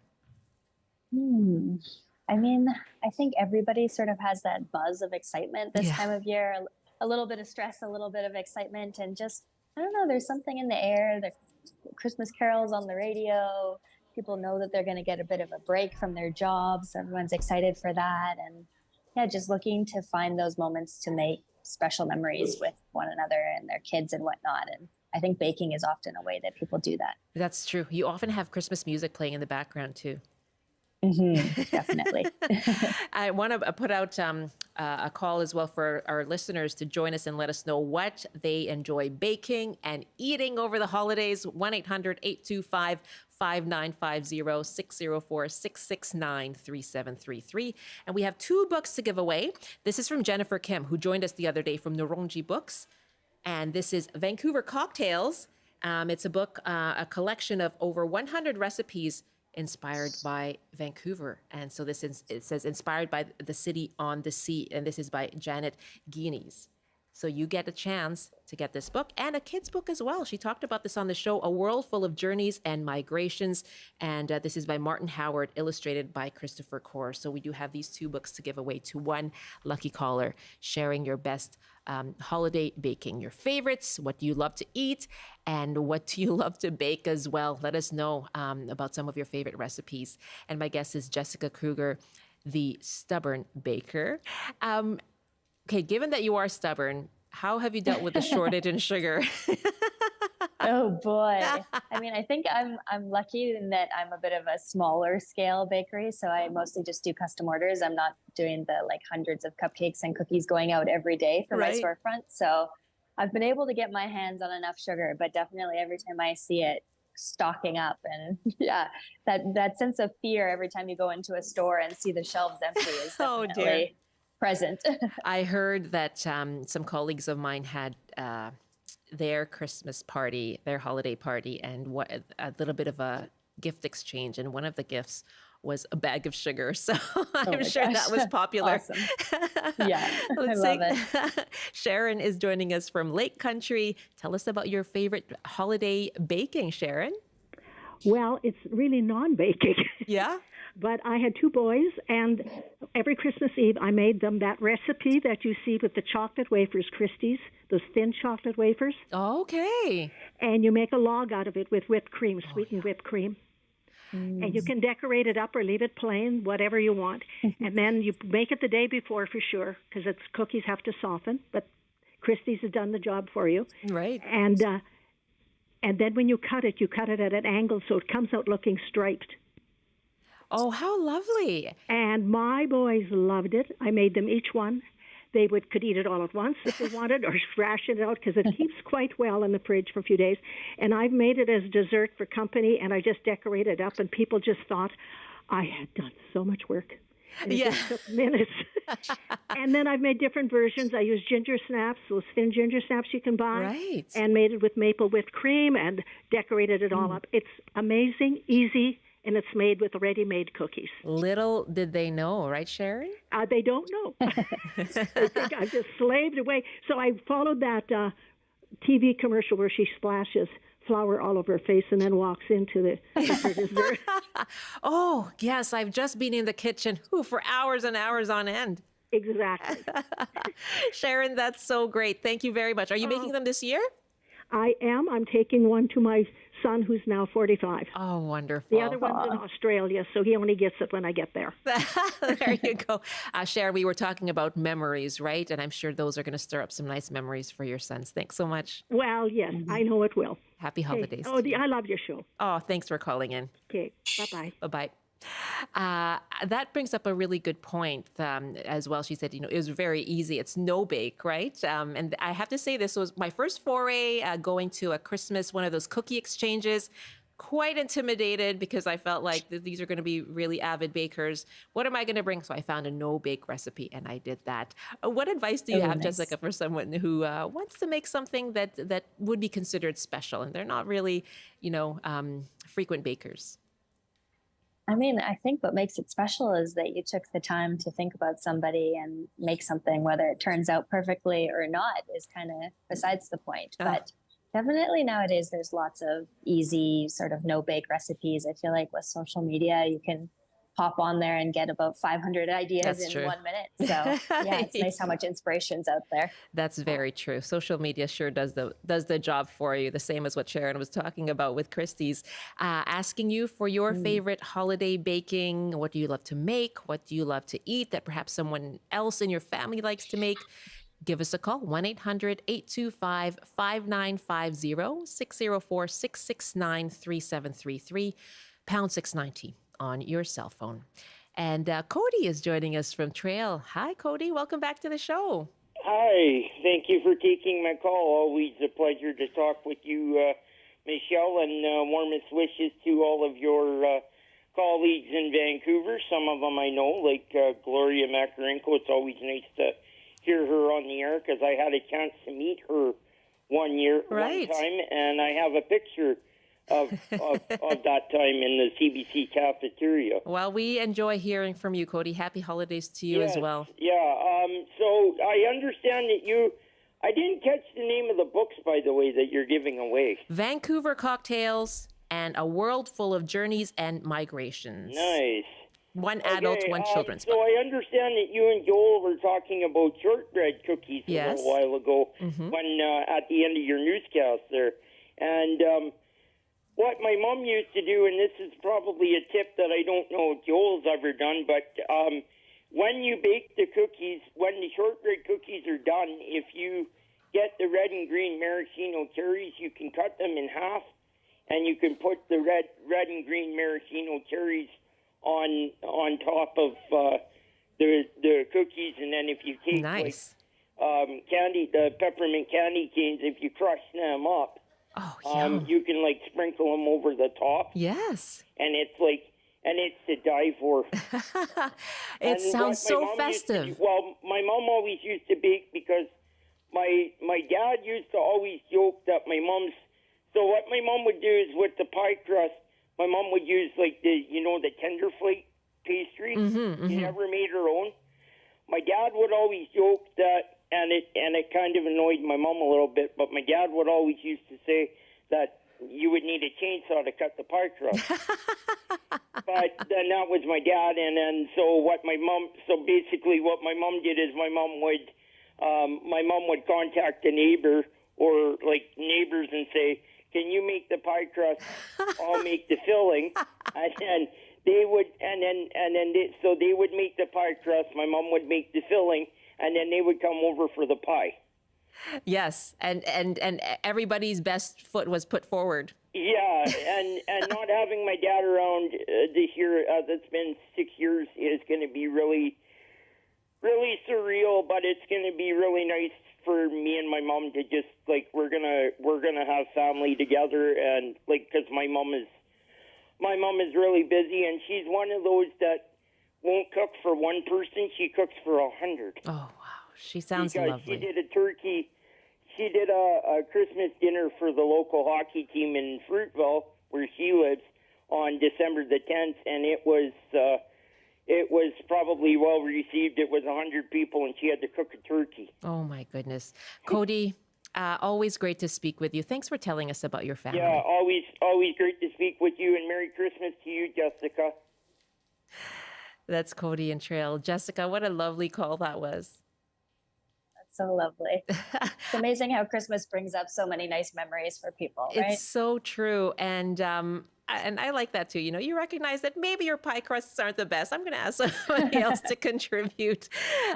Speaker 13: I mean, I think everybody sort of has that buzz of excitement this time of year, a little bit of stress, a little bit of excitement, and just, I don't know, there's something in the air, the Christmas carols on the radio, people know that they're going to get a bit of a break from their jobs, everyone's excited for that, and yeah, just looking to find those moments to make special memories with one another and their kids and whatnot, and I think baking is often a way that people do that.
Speaker 1: That's true. You often have Christmas music playing in the background too.
Speaker 13: Definitely.
Speaker 1: I want to put out a call as well for our listeners to join us and let us know what they enjoy baking and eating over the holidays. 1-800-825-5950, 604-669-3733. And we have 2 books to give away. This is from Jennifer Kim, who joined us the other day from Noronji Books. And this is Vancouver Cocktails. It's a book, a collection of over 100 recipes inspired by Vancouver. And so it says inspired by the city on the sea. And this is by Janet Guinness. So you get a chance to get this book and a kid's book as well. She talked about this on the show, A World Full of Journeys and Migrations. And this is by Martin Howard, illustrated by Christopher Core. So we do have these 2 books to give away to one lucky caller, sharing your best holiday baking, your favorites, what do you love to eat, and what do you love to bake as well. Let us know about some of your favorite recipes. And my guest is Jessica Kruger, the stubborn baker. Okay, given that you are stubborn, how have you dealt with the shortage in sugar?
Speaker 13: Oh boy. I mean, I think I'm lucky in that I'm a bit of a smaller scale bakery. So I mostly just do custom orders. I'm not doing the like hundreds of cupcakes and cookies going out every day for my storefront. So I've been able to get my hands on enough sugar, but definitely every time I see it stocking up, and yeah, that sense of fear every time you go into a store and see the shelves empty is definitely present.
Speaker 1: I heard that some colleagues of mine had their Christmas party, their holiday party, and a little bit of a gift exchange. And one of the gifts was a bag of sugar. So I'm sure that was popular.
Speaker 13: Awesome. Yeah, I love it.
Speaker 1: Sharon is joining us from Lake Country. Tell us about your favorite holiday baking, Sharon.
Speaker 14: Well, it's really non-baking.
Speaker 1: Yeah?
Speaker 14: But I had 2 boys, and every Christmas Eve I made them that recipe that you see with the chocolate wafers, Christie's, those thin chocolate wafers.
Speaker 1: Okay.
Speaker 14: And you make a log out of it with whipped cream, sweetened whipped cream. And you can decorate it up or leave it plain, whatever you want. And then you make it the day before for sure, because cookies have to soften, but Christie's has done the job for you.
Speaker 1: Right.
Speaker 14: And then when you cut it at an angle so it comes out looking striped.
Speaker 1: Oh, how lovely.
Speaker 14: And my boys loved it. I made them each one. They could eat it all at once if they wanted, or ration it out, because it keeps quite well in the fridge for a few days. And I've made it as dessert for company, and I just decorate it up, and people just thought I had done so much work. And it just took minutes. And then I've made different versions. I use ginger snaps, those thin ginger snaps you can buy.
Speaker 1: Right.
Speaker 14: And made it with maple whipped cream and decorated it all up. It's amazing, easy, and it's made with ready-made cookies.
Speaker 1: Little did they know, right, Sharon?
Speaker 14: They don't know. They think I've just slaved away. So I followed that TV commercial where she splashes flour all over her face and then walks into the dessert.
Speaker 1: Oh, yes, I've just been in the kitchen for hours and hours on end.
Speaker 14: Exactly.
Speaker 1: Sharon, that's so great. Thank you very much. Are you making them this year?
Speaker 14: I am. I'm taking one to my son, who's now 45.
Speaker 1: Oh, wonderful.
Speaker 14: The other one's in Australia, so he only gets it when I get there.
Speaker 1: There you go. Sharon, we were talking about memories, right? And I'm sure those are going to stir up some nice memories for your sons. Thanks so much.
Speaker 14: Well, yes, I know it will.
Speaker 1: Happy holidays.
Speaker 14: Oh, I love your show.
Speaker 1: Oh, thanks for calling in.
Speaker 14: Okay, bye-bye.
Speaker 1: Bye-bye. That brings up a really good point as well. She said, it was very easy. It's no bake, right? And I have to say, this was my first foray going to a Christmas, one of those cookie exchanges. Quite intimidated because I felt like these are going to be really avid bakers. What am I going to bring? So I found a no-bake recipe, and I did that. What advice do you have, Jessica, for someone who wants to make something that would be considered special, and they're not really, frequent bakers?
Speaker 13: I mean, I think what makes it special is that you took the time to think about somebody and make something, whether it turns out perfectly or not is kind of besides the point. But definitely nowadays, there's lots of easy sort of no-bake recipes. I feel like with social media, you can hop on there and get about 500 ideas in 1 minute. So yeah, it's nice how much inspiration's out there.
Speaker 1: That's very true. Social media sure does the job for you. The same as what Sharon was talking about with Christie's. Asking you for your favorite holiday baking. What do you love to make? What do you love to eat that perhaps someone else in your family likes to make? Give us a call, 1-800-825-5950, 604-669-3733, pound 690 on your cell phone. And Cody is joining us from Trail. Hi, Cody. Welcome back to the show.
Speaker 15: Hi. Thank you for taking my call. Always a pleasure to talk with you, Michelle, and warmest wishes to all of your colleagues in Vancouver. Some of them I know, like Gloria Makarenko. It's always nice to hear her on the air because I had a chance to meet her one time, and I have a picture of that time in the CBC cafeteria.
Speaker 1: Well, we enjoy hearing from you, Cody. Happy holidays to you as well.
Speaker 15: Yeah. So I understand that I didn't catch the name of the books, by the way, that you're giving away.
Speaker 1: Vancouver Cocktails and A World Full of Journeys and Migrations.
Speaker 15: Nice.
Speaker 1: One adult, one children's
Speaker 15: book. So I understand that you and Joel were talking about shortbread cookies a little while ago when at the end of your newscast there. And what my mom used to do, and this is probably a tip that I don't know if Joel's ever done, but when you bake the cookies, when the shortbread cookies are done, if you get the red and green maraschino cherries, you can cut them in half, and you can put the red and green maraschino cherries on top of the cookies, and then if you take candy, the peppermint candy canes, if you crush them up, you can sprinkle them over the top.
Speaker 1: Yes,
Speaker 15: and it's to die for.
Speaker 1: It sounds so festive.
Speaker 15: My mom always used to bake because my dad used to always joke that my mom's. So what my mom would do is with the pie crust, my mom would use the tender flake pastry. She never made her own. My dad would always joke that, and it kind of annoyed my mom a little bit, but my dad would always used to say that you would need a chainsaw to cut the pie crust. But then that was my dad, and then so basically what my mom did is my mom would contact a neighbor or neighbors and say, can you make the pie crust? I'll make the filling, and then they would, so they would make the pie crust. My mom would make the filling, and then they would come over for the pie.
Speaker 1: Yes, and everybody's best foot was put forward.
Speaker 15: Yeah, and not having my dad around this year, as it's been 6 years, is going to be really, really surreal. But it's going to be really nice for me and my mom to just like we're gonna have family together, and like because my mom is really busy, and she's one of those that won't cook for one person; she cooks for 100.
Speaker 1: Oh wow, she sounds
Speaker 15: because
Speaker 1: lovely.
Speaker 15: She did a turkey. She did a Christmas dinner for the local hockey team in Fruitville, where she lives, on December the 10th, and it was probably well received. It was 100 people, and she had to cook a turkey.
Speaker 1: Oh my goodness, Cody. Always great to speak with you. Thanks for telling us about your family.
Speaker 15: Yeah, always great to speak with you, and Merry Christmas to you, Jessica.
Speaker 1: That's Cody and Trail. Jessica, what a lovely call that was.
Speaker 13: So lovely. It's amazing how Christmas brings up so many nice memories for people, right?
Speaker 1: It's so true. And I like that too. You know, you recognize that maybe your pie crusts aren't the best. I'm going to ask somebody else to contribute.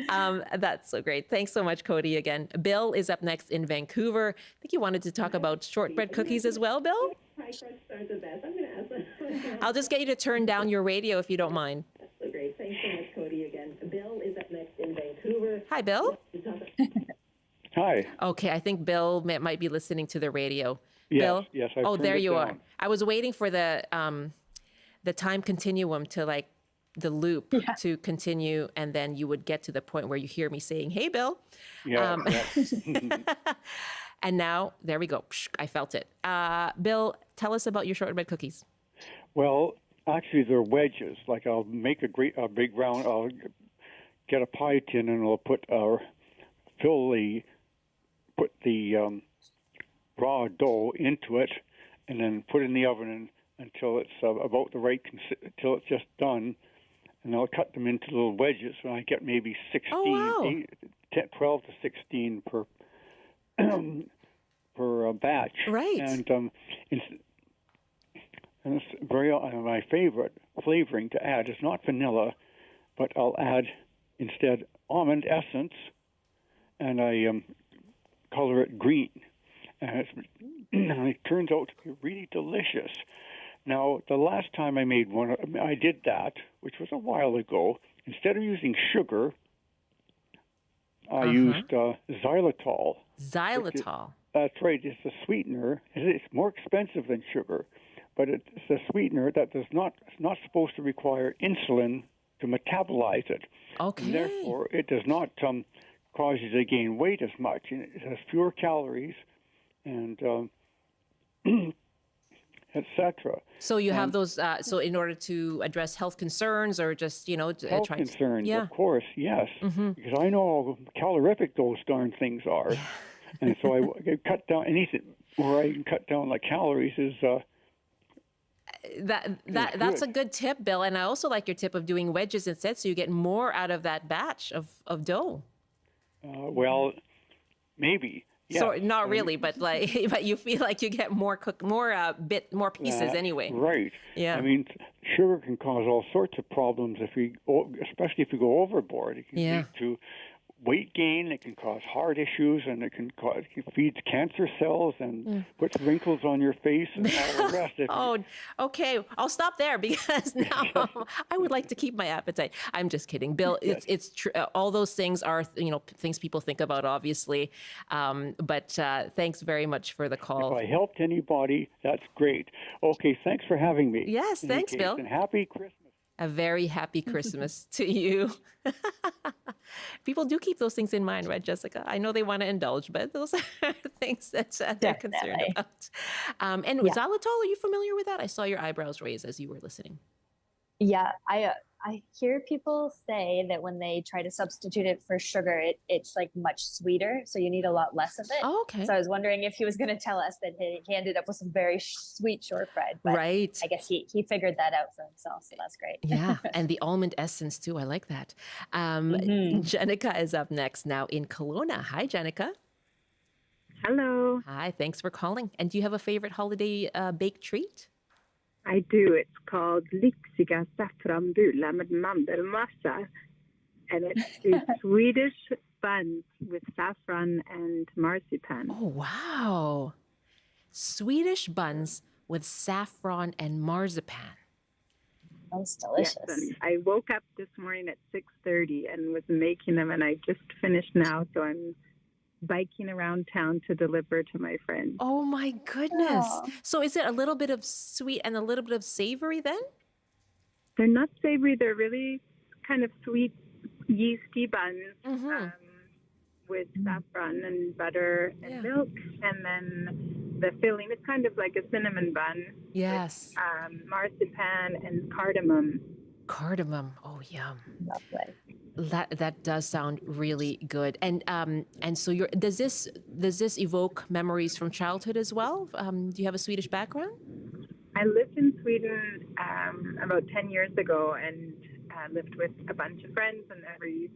Speaker 1: That's so great. Thanks so much, Cody, again. Bill is up next in Vancouver. I think you wanted to talk about shortbread cookies as well, Bill?
Speaker 16: Pie crusts aren't the best. I'm going to ask them.
Speaker 1: I'll just get you to turn down your radio if you don't mind.
Speaker 16: That's so great. Thanks so much, Cody, again. Bill is up next in Vancouver.
Speaker 1: Hi, Bill.
Speaker 17: Hi.
Speaker 1: Okay, I think Bill might be listening to the radio.
Speaker 17: Yes,
Speaker 1: Bill?
Speaker 17: yes, I've
Speaker 1: Oh,
Speaker 17: turned
Speaker 1: there
Speaker 17: it
Speaker 1: you are.
Speaker 17: down.
Speaker 1: I was waiting for the time continuum to like the loop to continue, and then you would get to the point where you hear me saying, "Hey, Bill."
Speaker 17: Yeah.
Speaker 1: And now there we go. Psh, I felt it. Bill, tell us about your shortbread cookies.
Speaker 17: Well, actually, they're wedges. Like I'll make a big round. I'll get a pie tin and I'll put the raw dough into it, and then put it in the oven until it's about the right until it's just done, and I'll cut them into little wedges. And I get maybe 16, 12 to 16 per per batch.
Speaker 1: Right.
Speaker 17: And it's very my favorite flavoring to add is not vanilla, but I'll add instead almond essence, and I color it green. And it turns out to be really delicious. Now, the last time I made one, I did that, which was a while ago. Instead of using sugar, I used xylitol.
Speaker 1: Xylitol.
Speaker 17: That's right. It's a sweetener. It's more expensive than sugar, but it's a sweetener that it's not supposed to require insulin to metabolize it.
Speaker 1: Okay.
Speaker 17: And therefore, it does not cause you to gain weight as much. And it has fewer calories, and etc.
Speaker 1: So you have those. So in order to address health concerns, or just
Speaker 17: health
Speaker 1: try
Speaker 17: concerns,
Speaker 1: yeah.
Speaker 17: of course, yes, because I know how calorific those darn things are, and so I cut down anything where I can cut down the calories is.
Speaker 1: That's a good tip, Bill. And I also like your tip of doing wedges instead, so you get more out of that batch of dough.
Speaker 17: Well, maybe. Yeah.
Speaker 1: So not really, but but you feel like you get more more pieces anyway.
Speaker 17: Right.
Speaker 1: Yeah.
Speaker 17: I mean, sugar can cause all sorts of problems especially if you go overboard. It can lead to weight gain. It can cause heart issues, and it feeds cancer cells and puts wrinkles on your face and all the rest.
Speaker 1: Oh, okay. I'll stop there because now I would like to keep my appetite. I'm just kidding, Bill. It's true. All those things are things people think about, obviously. But thanks very much for the call.
Speaker 17: If I helped anybody, that's great. Okay, thanks for having me.
Speaker 1: Yes, thanks, Bill.
Speaker 17: And happy Christmas.
Speaker 1: A very happy Christmas to you. People do keep those things in mind, right, Jessica? I know they want to indulge, but those are things that they're concerned about. And xylitol, are you familiar with that? I saw your eyebrows raise as you were listening.
Speaker 13: Yeah, I hear people say that when they try to substitute it for sugar, it's like much sweeter, so you need a lot less of it.
Speaker 1: Oh, okay.
Speaker 13: So I was wondering if he was going to tell us that he ended up with some very sweet shortbread. But
Speaker 1: right.
Speaker 13: I guess he figured that out for himself, so that's great.
Speaker 1: Yeah, and the almond essence too. I like that. Jenica is up next now in Kelowna. Hi, Jenica.
Speaker 18: Hello.
Speaker 1: Hi, thanks for calling. And do you have a favorite holiday baked treat?
Speaker 18: I do. It's called lyxiga saffranbullar med mandelmassa. And it's Swedish buns with saffron and marzipan.
Speaker 1: Oh, wow. Swedish buns with saffron and marzipan.
Speaker 13: Sounds delicious.
Speaker 18: Yes, and I woke up this morning at 6:30 and was making them, and I just finished now, so I'm biking around town to deliver to my friends.
Speaker 1: Oh my goodness.
Speaker 13: Aw.
Speaker 1: So is it a little bit of sweet and a little bit of savory then?
Speaker 18: They're not savory. They're really kind of sweet, yeasty buns with saffron and butter and milk. And then the filling is kind of like a cinnamon bun.
Speaker 1: Yes.
Speaker 18: With, marzipan and cardamom.
Speaker 1: Cardamom. Oh, yum.
Speaker 13: Lovely.
Speaker 1: That does sound really good. And so does this evoke memories from childhood as well? Do you have a Swedish background?
Speaker 18: I lived in Sweden about 10 years ago and lived with a bunch of friends, and every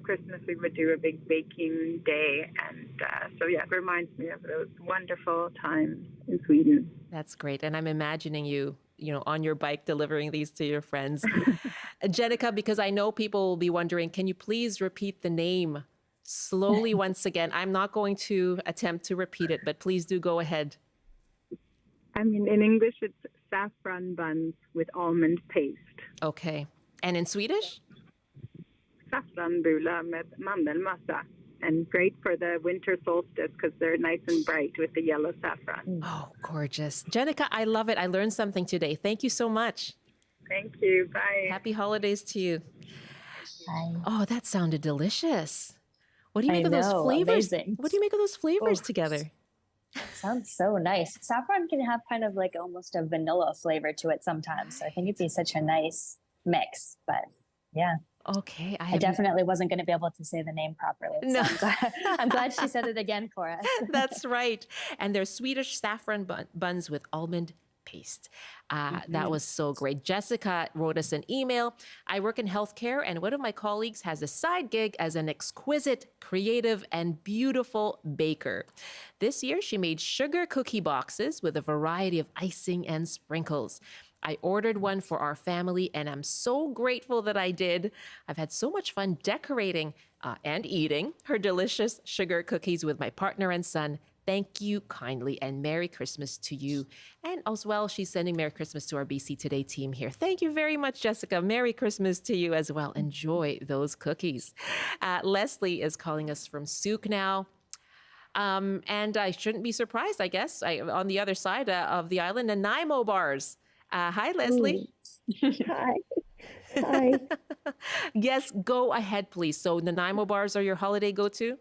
Speaker 18: Christmas we would do a big baking day. And so, yeah, it reminds me of those wonderful times in Sweden.
Speaker 1: That's great. And I'm imagining you on your bike delivering these to your friends. Jenica, because I know people will be wondering, can you please repeat the name slowly once again? I'm not going to attempt to repeat it, but please do go ahead.
Speaker 18: I mean, in English, it's saffron buns with almond paste.
Speaker 1: Okay. And in Swedish?
Speaker 18: Saffranbullar med mandelmassa. And great for the winter solstice because they're nice and bright with the yellow saffron.
Speaker 1: Oh, gorgeous. Jenica, I love it. I learned something today. Thank you so much.
Speaker 18: Thank you. Bye.
Speaker 1: Happy holidays to you.
Speaker 13: Bye.
Speaker 1: Oh, that sounded delicious. What do you
Speaker 13: I
Speaker 1: make of those
Speaker 13: know,
Speaker 1: flavors?
Speaker 13: amazing.
Speaker 1: What do you make of those flavors together?
Speaker 13: Sounds so nice. Saffron can have kind of like almost a vanilla flavor to it sometimes. So I think it'd be such a nice mix. But yeah.
Speaker 1: Okay.
Speaker 13: I definitely wasn't going to be able to say the name properly. So
Speaker 1: No.
Speaker 13: I'm glad she said it again for us.
Speaker 1: That's right. And they're Swedish saffron buns with almond paste. That was so great. Jessica wrote us an email. I work in healthcare, and one of my colleagues has a side gig as an exquisite, creative, and beautiful baker. This year, she made sugar cookie boxes with a variety of icing and sprinkles. I ordered one for our family, and I'm so grateful that I did. I've had so much fun decorating and eating her delicious sugar cookies with my partner and son. Thank you kindly, and Merry Christmas to you. And as well, she's sending Merry Christmas to our BC Today team here. Thank you very much, Jessica. Merry Christmas to you as well. Enjoy those Leslie is calling us from Souk now. And I shouldn't be surprised, I guess, on the other side of the island, Nanaimo bars. Hi, Leslie.
Speaker 19: Hi. Hi.
Speaker 1: Yes, go ahead, please. So Nanaimo bars are your holiday go-to?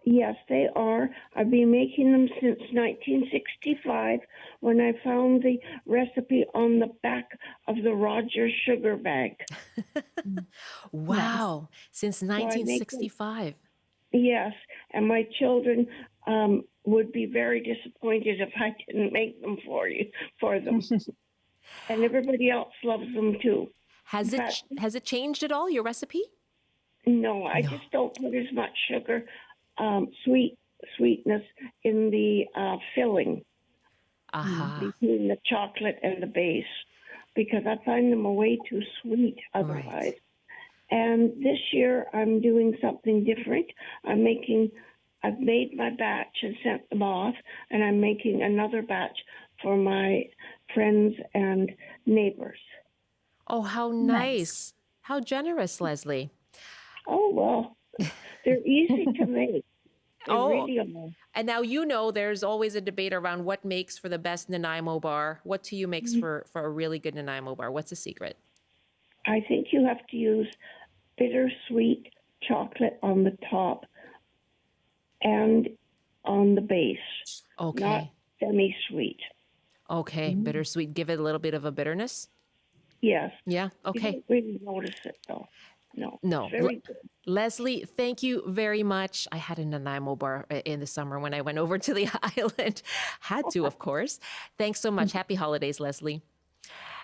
Speaker 19: Yes, they are. I've been making them since 1965 when I found the recipe on the back of the Rogers sugar bag.
Speaker 1: Wow. Since 1965.
Speaker 19: Yes, and my children would be very disappointed if I didn't make them for them. And everybody else loves them too.
Speaker 1: Has it changed at all, your recipe?
Speaker 19: No, I just don't put as much sugar, sweetness in the filling between the chocolate and the base, because I find them way too sweet otherwise. Right. And this year I'm doing something different. I've made my batch and sent them off, and I'm making another batch for my friends and neighbors.
Speaker 1: Oh, how nice. How generous, Leslie.
Speaker 19: Oh, well, they're easy to make. Really are.
Speaker 1: And now there's always a debate around what makes for the best Nanaimo bar. What to you makes for a really good Nanaimo bar? What's the secret?
Speaker 19: I think you have to use bittersweet chocolate on the top and on the base.
Speaker 1: Okay.
Speaker 19: Not semi-sweet.
Speaker 1: Okay, bittersweet. Give it a little bit of a bitterness?
Speaker 19: Yes.
Speaker 1: Yeah, okay.
Speaker 19: You don't really notice it, though. No.
Speaker 1: No.
Speaker 19: Very good.
Speaker 1: Leslie, thank you very much. I had a Nanaimo bar in the summer when I went over to the island. Had to, of course. Thanks so much. Happy holidays, Leslie.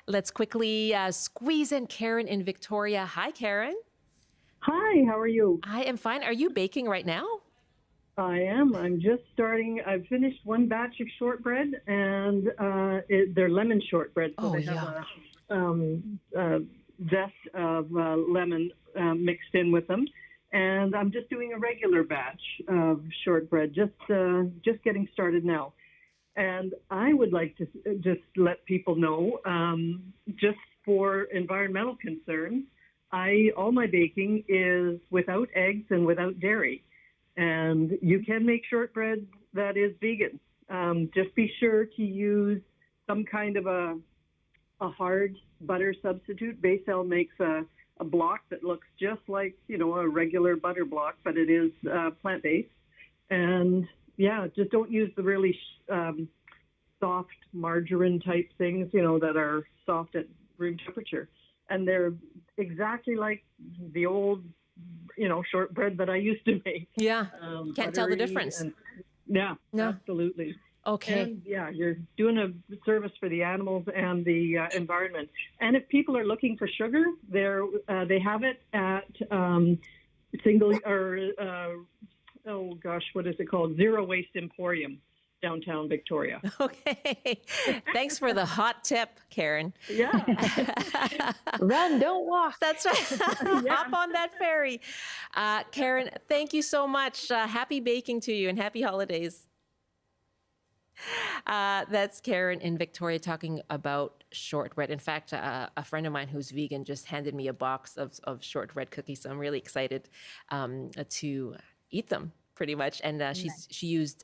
Speaker 1: Let's quickly squeeze in Karen in Victoria. Hi, Karen.
Speaker 20: Hi, how are you?
Speaker 1: I am fine. Are you baking right now?
Speaker 20: I am. I'm just starting. I've finished one batch of shortbread, and they're lemon shortbread. So they have a zest of lemon mixed in with them. And I'm just doing a regular batch of shortbread, just getting started now. And I would like to just let people know, just for environmental concerns, all my baking is without eggs and without dairy. And you can make shortbread that is vegan. Just be sure to use some kind of a hard butter substitute. Basil makes a block that looks just like, a regular butter block, but it is plant-based. And yeah, just don't use the really soft margarine type things, that are soft at room temperature. And they're exactly like the old, shortbread that I used to make.
Speaker 1: Yeah, can't tell the difference.
Speaker 20: Yeah, absolutely.
Speaker 1: Okay.
Speaker 20: And yeah, you're doing a service for the animals and the environment. And if people are looking for sugar, they have it at what is it called? Zero Waste Emporium, downtown Victoria.
Speaker 1: Okay. Thanks for the hot tip, Karen.
Speaker 20: Yeah.
Speaker 1: Run, don't walk. That's right. Hop on that ferry. Karen, thank you so much. Happy baking to you and happy holidays. That's Karen in Victoria talking about shortbread. In fact, a friend of mine who's vegan just handed me a box of shortbread cookies, so I'm really excited to eat them, pretty much. And she used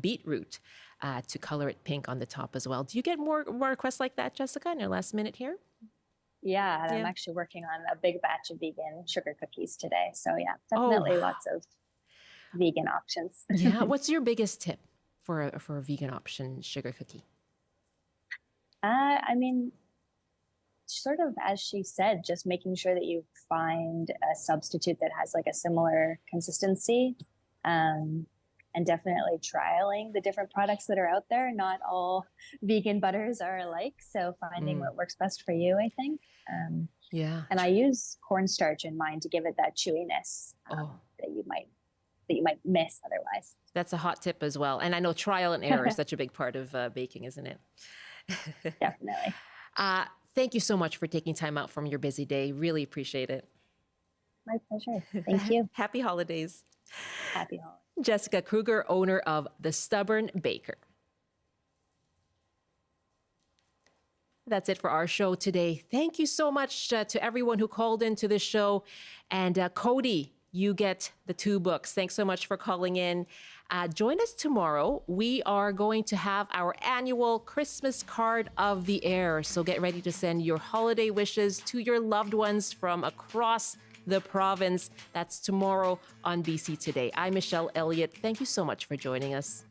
Speaker 1: beetroot to color it pink on the top as well. Do you get more requests like that, Jessica, in your last minute here?
Speaker 13: Yeah, and I'm actually working on a big batch of vegan sugar cookies today. So yeah, definitely lots of vegan options.
Speaker 1: Yeah, what's your biggest tip for a vegan option sugar cookie?
Speaker 13: I mean, sort of as she said, just making sure that you find a substitute that has like a similar consistency, and definitely trialing the different products that are out there. Not all vegan butters are alike, so finding what works best for you, I think.
Speaker 1: Yeah.
Speaker 13: And I use cornstarch in mine to give it that chewiness that you might miss otherwise.
Speaker 1: That's a hot tip as well. And I know trial and error is such a big part of baking, isn't it?
Speaker 13: Definitely.
Speaker 1: Thank you so much for taking time out from your busy day. Really appreciate it.
Speaker 13: My pleasure. Thank you.
Speaker 1: Happy holidays.
Speaker 13: Happy holidays.
Speaker 1: Jessica Kruger, owner of The Stubborn Baker. That's it for our show today. Thank you so much to everyone who called into this show. And Cody, you get the 2 books. Thanks so much for calling in. Join us tomorrow. We are going to have our annual Christmas card of the air. So get ready to send your holiday wishes to your loved ones from across the province. That's tomorrow on BC Today. I'm Michelle Eliot. Thank you so much for joining us.